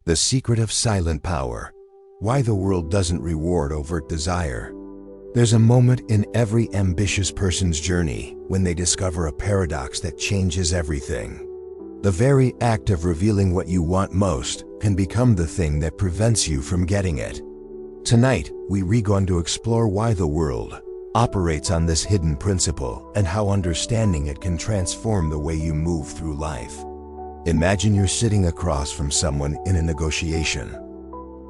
The secret of silent power. Why the world doesn't reward overt desire. There's a moment in every ambitious person's journey when they discover a paradox that changes everything. The very act of revealing what you want most can become the thing that prevents you from getting it. Tonight, we're going to explore why the world operates on this hidden principle and how understanding it can transform the way you move through life. Imagine you're sitting across from someone in a negotiation.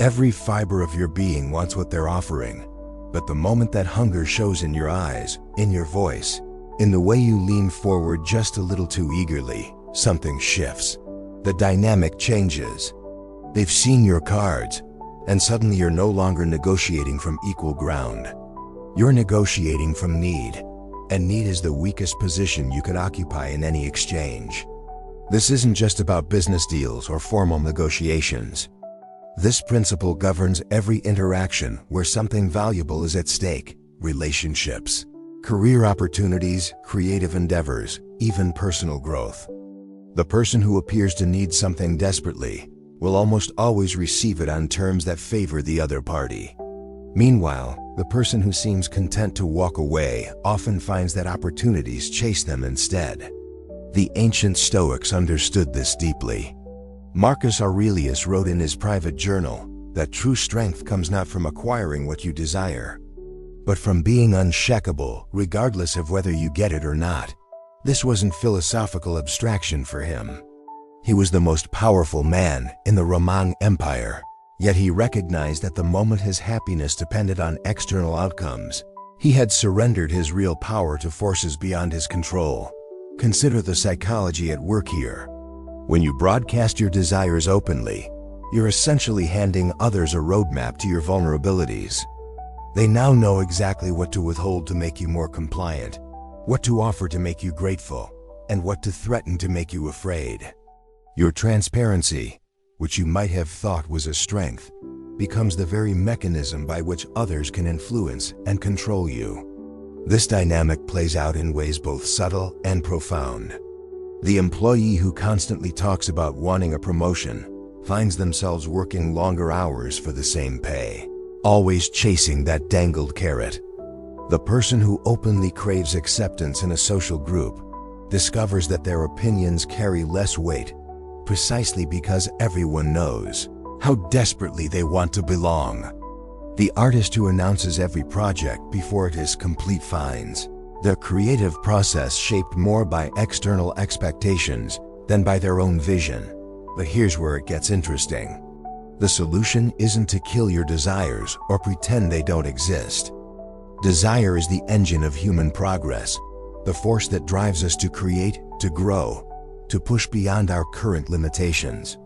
Every fiber of your being wants what they're offering, but the moment that hunger shows in your eyes, in your voice, in the way you lean forward just a little too eagerly, something shifts. The dynamic changes. They've seen your cards, and suddenly you're no longer negotiating from equal ground. You're negotiating from need, and need is the weakest position you can occupy in any exchange. This isn't just about business deals or formal negotiations. This principle governs every interaction where something valuable is at stake: relationships, career opportunities, creative endeavors, even personal growth. The person who appears to need something desperately will almost always receive it on terms that favor the other party. Meanwhile, the person who seems content to walk away often finds that opportunities chase them instead. The ancient Stoics understood this deeply. Marcus Aurelius wrote in his private journal that true strength comes not from acquiring what you desire, but from being unshakable regardless of whether you get it or not. This wasn't philosophical abstraction for him. He was the most powerful man in the Roman Empire, yet he recognized that the moment his happiness depended on external outcomes, he had surrendered his real power to forces beyond his control. Consider the psychology at work here. When you broadcast your desires openly, you're essentially handing others a roadmap to your vulnerabilities. They now know exactly what to withhold to make you more compliant, what to offer to make you grateful, and what to threaten to make you afraid. Your transparency, which you might have thought was a strength, becomes the very mechanism by which others can influence and control you. This dynamic plays out in ways both subtle and profound. The employee who constantly talks about wanting a promotion finds themselves working longer hours for the same pay, always chasing that dangled carrot. The person who openly craves acceptance in a social group discovers that their opinions carry less weight precisely because everyone knows how desperately they want to belong. The artist who announces every project before it is complete finds their creative process shaped more by external expectations than by their own vision. But here's where it gets interesting. The solution isn't to kill your desires or pretend they don't exist. Desire is the engine of human progress, the force that drives us to create, to grow, to push beyond our current limitations.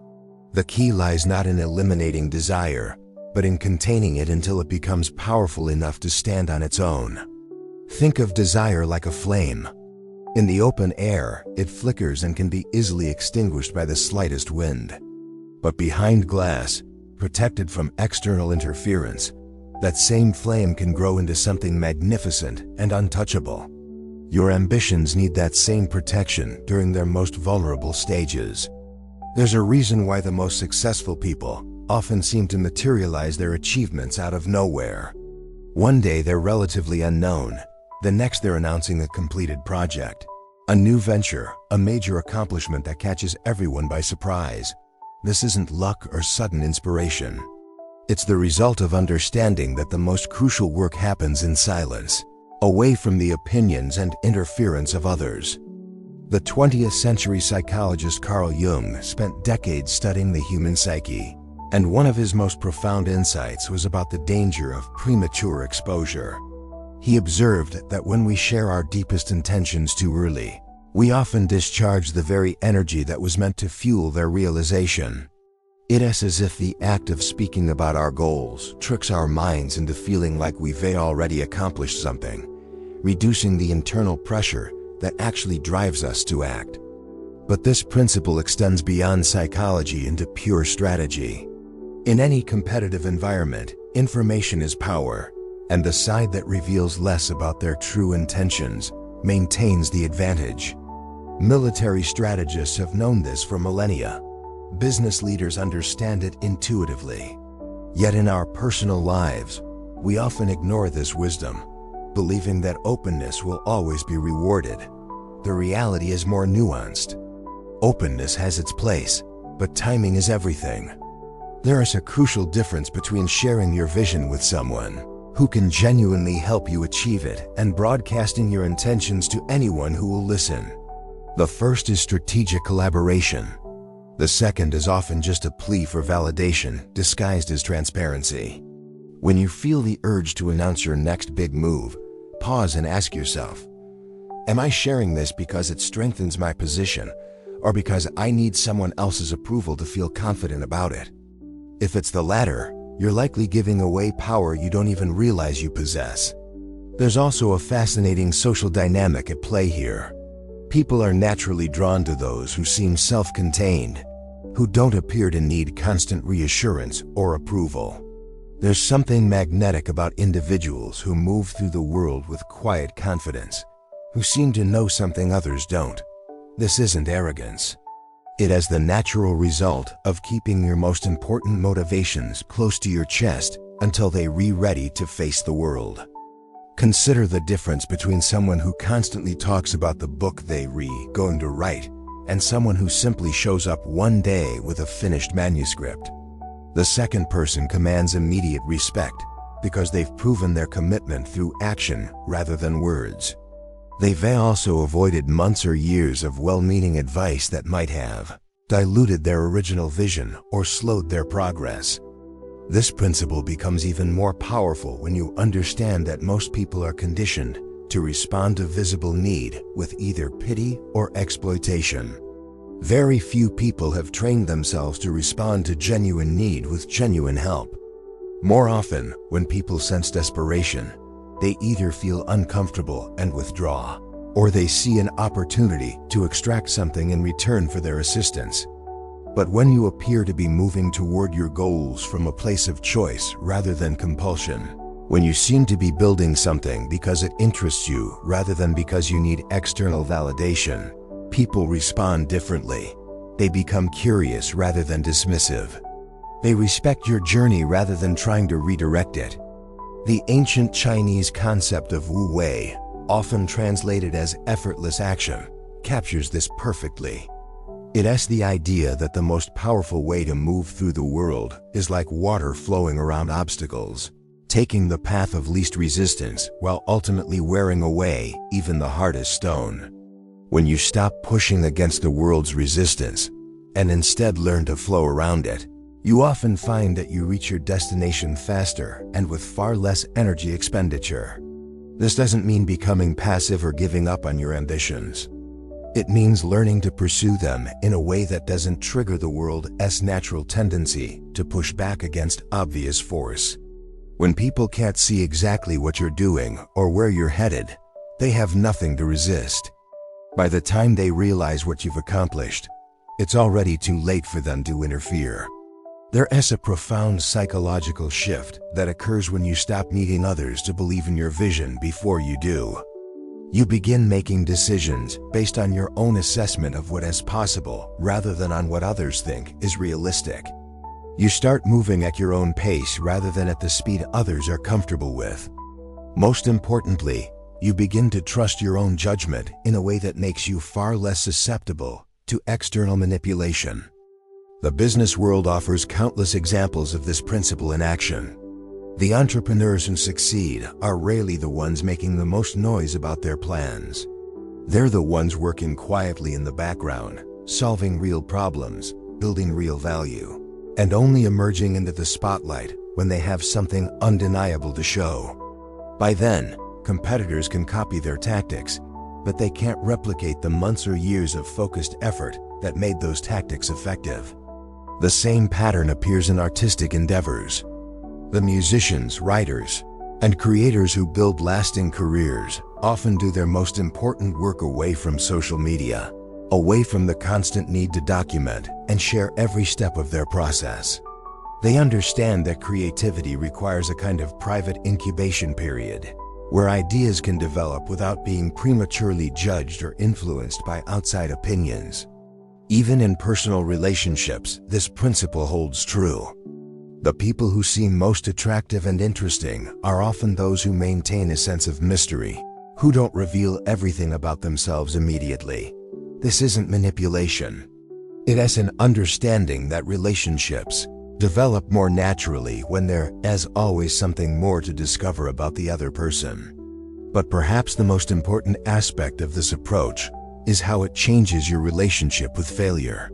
The key lies not in eliminating desire, but in containing it until it becomes powerful enough to stand on its own. Think of desire like a flame. In the open air, it flickers and can be easily extinguished by the slightest wind. But behind glass, protected from external interference, that same flame can grow into something magnificent and untouchable. Your ambitions need that same protection during their most vulnerable stages. There's a reason why the most successful people often seem to materialize their achievements out of nowhere. One day they're relatively unknown, the next they're announcing a completed project, a new venture, a major accomplishment that catches everyone by surprise. This isn't luck or sudden inspiration. It's the result of understanding that the most crucial work happens in silence, away from the opinions and interference of others. The 20th century psychologist Carl Jung spent decades studying the human psyche, and one of his most profound insights was about the danger of premature exposure. He observed that when we share our deepest intentions too early, we often discharge the very energy that was meant to fuel their realization. It is as if the act of speaking about our goals tricks our minds into feeling like we've already accomplished something, reducing the internal pressure that actually drives us to act. But this principle extends beyond psychology into pure strategy. In any competitive environment, information is power, and the side that reveals less about their true intentions maintains the advantage. Military strategists have known this for millennia. Business leaders understand it intuitively. Yet in our personal lives, we often ignore this wisdom, believing that openness will always be rewarded. The reality is more nuanced. Openness has its place, but timing is everything. There is a crucial difference between sharing your vision with someone who can genuinely help you achieve it and broadcasting your intentions to anyone who will listen. The first is strategic collaboration. The second is often just a plea for validation disguised as transparency. When you feel the urge to announce your next big move, pause and ask yourself, am I sharing this because it strengthens my position or because I need someone else's approval to feel confident about it? If it's the latter, you're likely giving away power you don't even realize you possess. There's also a fascinating social dynamic at play here. People are naturally drawn to those who seem self-contained, who don't appear to need constant reassurance or approval. There's something magnetic about individuals who move through the world with quiet confidence, who seem to know something others don't. This isn't arrogance. It is the natural result of keeping your most important motivations close to your chest until they're ready to face the world. Consider the difference between someone who constantly talks about the book they're going to write and someone who simply shows up one day with a finished manuscript. The second person commands immediate respect because they've proven their commitment through action rather than words. They've also avoided months or years of well-meaning advice that might have diluted their original vision or slowed their progress. This principle becomes even more powerful when you understand that most people are conditioned to respond to visible need with either pity or exploitation. Very few people have trained themselves to respond to genuine need with genuine help. More often, when people sense desperation, they either feel uncomfortable and withdraw, or they see an opportunity to extract something in return for their assistance. But when you appear to be moving toward your goals from a place of choice rather than compulsion, when you seem to be building something because it interests you rather than because you need external validation, people respond differently. They become curious rather than dismissive. They respect your journey rather than trying to redirect it. The ancient Chinese concept of Wu Wei, often translated as effortless action, captures this perfectly. It is the idea that the most powerful way to move through the world is like water flowing around obstacles, taking the path of least resistance while ultimately wearing away even the hardest stone. When you stop pushing against the world's resistance and instead learn to flow around it, you often find that you reach your destination faster and with far less energy expenditure. This doesn't mean becoming passive or giving up on your ambitions. It means learning to pursue them in a way that doesn't trigger the world's natural tendency to push back against obvious force. When people can't see exactly what you're doing or where you're headed, they have nothing to resist. By the time they realize what you've accomplished, it's already too late for them to interfere. There is a profound psychological shift that occurs when you stop needing others to believe in your vision before you do. You begin making decisions based on your own assessment of what is possible rather than on what others think is realistic. You start moving at your own pace rather than at the speed others are comfortable with. Most importantly, you begin to trust your own judgment in a way that makes you far less susceptible to external manipulation. The business world offers countless examples of this principle in action. The entrepreneurs who succeed are rarely the ones making the most noise about their plans. They're the ones working quietly in the background, solving real problems, building real value, and only emerging into the spotlight when they have something undeniable to show. By then, competitors can copy their tactics, but they can't replicate the months or years of focused effort that made those tactics effective. The same pattern appears in artistic endeavors. The musicians, writers, and creators who build lasting careers often do their most important work away from social media, away from the constant need to document and share every step of their process. They understand that creativity requires a kind of private incubation period, where ideas can develop without being prematurely judged or influenced by outside opinions. Even in personal relationships, this principle holds true. The people who seem most attractive and interesting are often those who maintain a sense of mystery, who don't reveal everything about themselves immediately. This isn't manipulation. It is an understanding that relationships develop more naturally when there is always something more to discover about the other person. But perhaps the most important aspect of this approach is how it changes your relationship with failure.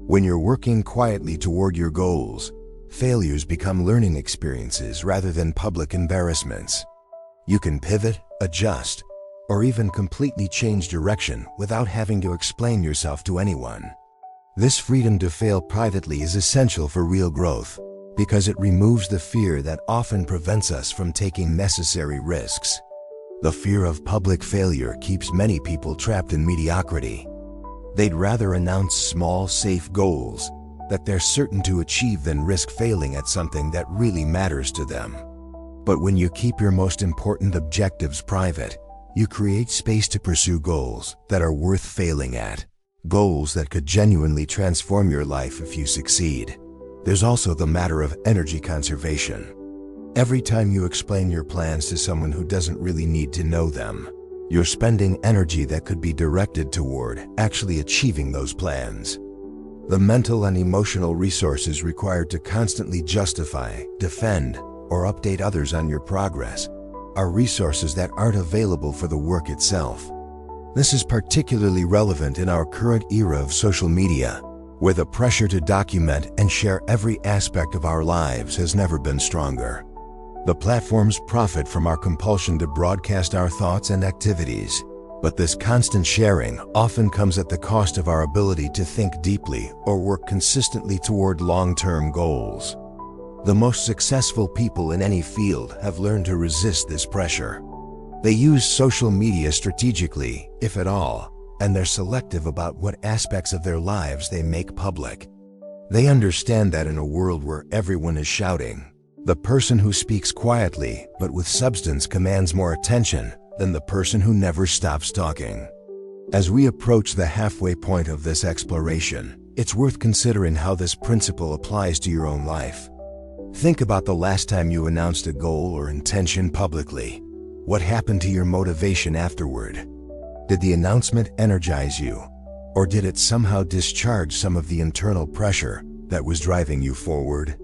When you're working quietly toward your goals, failures become learning experiences rather than public embarrassments. You can pivot, adjust, or even completely change direction without having to explain yourself to anyone. This freedom to fail privately is essential for real growth because it removes the fear that often prevents us from taking necessary risks. The fear of public failure keeps many people trapped in mediocrity. They'd rather announce small, safe goals that they're certain to achieve than risk failing at something that really matters to them. But when you keep your most important objectives private, you create space to pursue goals that are worth failing at. Goals that could genuinely transform your life if you succeed. There's also the matter of energy conservation. Every time you explain your plans to someone who doesn't really need to know them, you're spending energy that could be directed toward actually achieving those plans. The mental and emotional resources required to constantly justify, defend, or update others on your progress are resources that aren't available for the work itself. This is particularly relevant in our current era of social media, where the pressure to document and share every aspect of our lives has never been stronger. The platforms profit from our compulsion to broadcast our thoughts and activities, but this constant sharing often comes at the cost of our ability to think deeply or work consistently toward long-term goals. The most successful people in any field have learned to resist this pressure. They use social media strategically, if at all, and they're selective about what aspects of their lives they make public. They understand that in a world where everyone is shouting, the person who speaks quietly but with substance commands more attention than the person who never stops talking. As we approach the halfway point of this exploration, it's worth considering how this principle applies to your own life. Think about the last time you announced a goal or intention publicly. What happened to your motivation afterward? Did the announcement energize you, or did it somehow discharge some of the internal pressure that was driving you forward?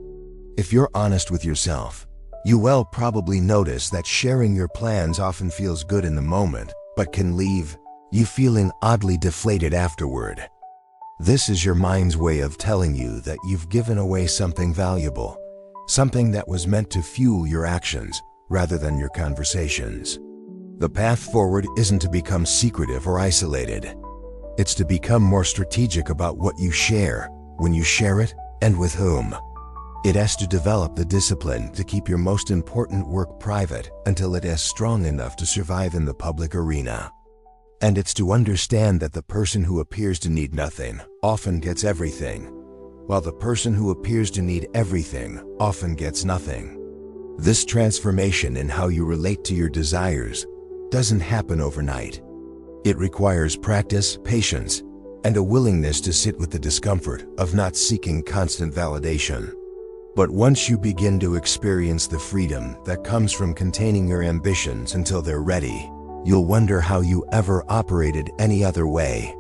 If you're honest with yourself, you will probably notice that sharing your plans often feels good in the moment, but can leave you feeling oddly deflated afterward. This is your mind's way of telling you that you've given away something valuable, something that was meant to fuel your actions rather than your conversations. The path forward isn't to become secretive or isolated. It's to become more strategic about what you share, when you share it, and with whom. It has to develop the discipline to keep your most important work private until it is strong enough to survive in the public arena. And it's to understand that the person who appears to need nothing often gets everything, while the person who appears to need everything often gets nothing. This transformation in how you relate to your desires doesn't happen overnight. It requires practice, patience, and a willingness to sit with the discomfort of not seeking constant validation. But once you begin to experience the freedom that comes from containing your ambitions until they're ready, you'll wonder how you ever operated any other way.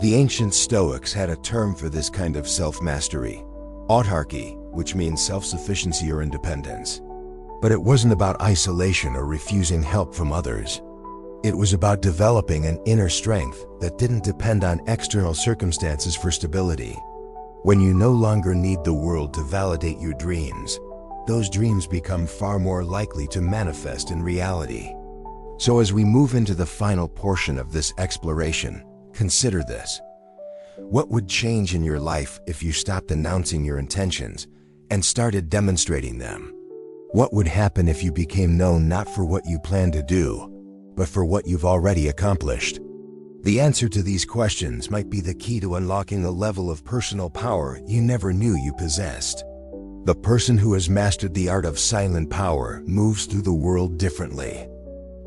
The ancient Stoics had a term for this kind of self-mastery: autarky, which means self-sufficiency or independence. But it wasn't about isolation or refusing help from others. It was about developing an inner strength that didn't depend on external circumstances for stability. When you no longer need the world to validate your dreams, those dreams become far more likely to manifest in reality. So as we move into the final portion of this exploration, consider this. What would change in your life if you stopped announcing your intentions and started demonstrating them? What would happen if you became known not for what you plan to do, but for what you've already accomplished? The answer to these questions might be the key to unlocking a level of personal power you never knew you possessed. The person who has mastered the art of silent power moves through the world differently.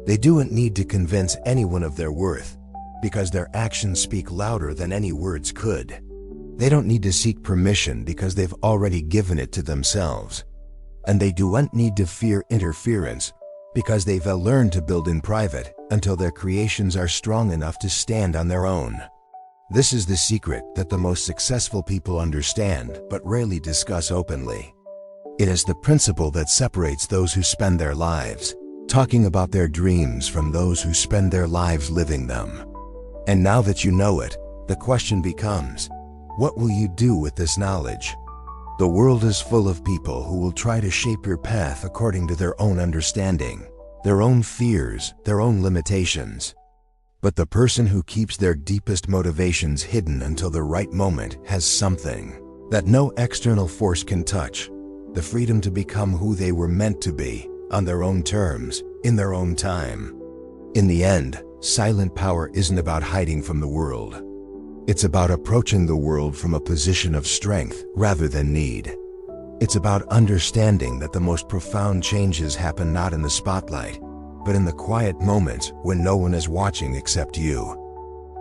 They don't need to convince anyone of their worth. because their actions speak louder than any words could. They don't need to seek permission because they've already given it to themselves. And they don't need to fear interference because they've learned to build in private until their creations are strong enough to stand on their own. This is the secret that the most successful people understand but rarely discuss openly. It is the principle that separates those who spend their lives talking about their dreams from those who spend their lives living them. And now that you know it, the question becomes, what will you do with this knowledge? The world is full of people who will try to shape your path according to their own understanding, their own fears, their own limitations. But the person who keeps their deepest motivations hidden until the right moment has something that no external force can touch: the freedom to become who they were meant to be, on their own terms, in their own time. In the end, silent power isn't about hiding from the world. It's about approaching the world from a position of strength rather than need. It's about understanding that the most profound changes happen not in the spotlight, but in the quiet moments when no one is watching except you.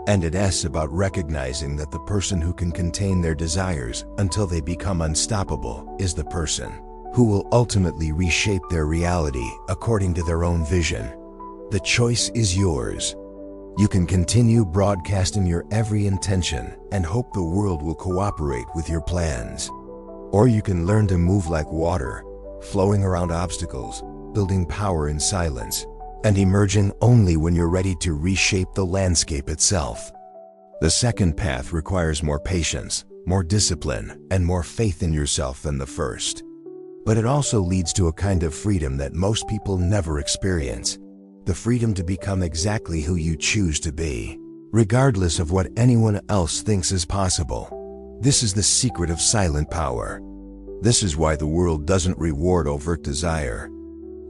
And it's about recognizing that the person who can contain their desires until they become unstoppable is the person who will ultimately reshape their reality according to their own vision. The choice is yours. You can continue broadcasting your every intention and hope the world will cooperate with your plans. Or you can learn to move like water, flowing around obstacles, building power in silence, and emerging only when you're ready to reshape the landscape itself. The second path requires more patience, more discipline, and more faith in yourself than the first. But it also leads to a kind of freedom that most people never experience. The freedom to become exactly who you choose to be, regardless of what anyone else thinks is possible. This is the secret of silent power. This is why the world doesn't reward overt desire.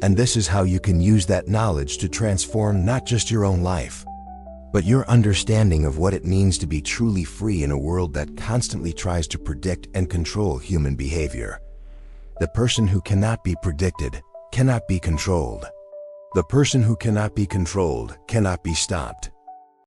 And this is how you can use that knowledge to transform not just your own life, but your understanding of what it means to be truly free in a world that constantly tries to predict and control human behavior. The person who cannot be predicted cannot be controlled. The person who cannot be controlled cannot be stopped.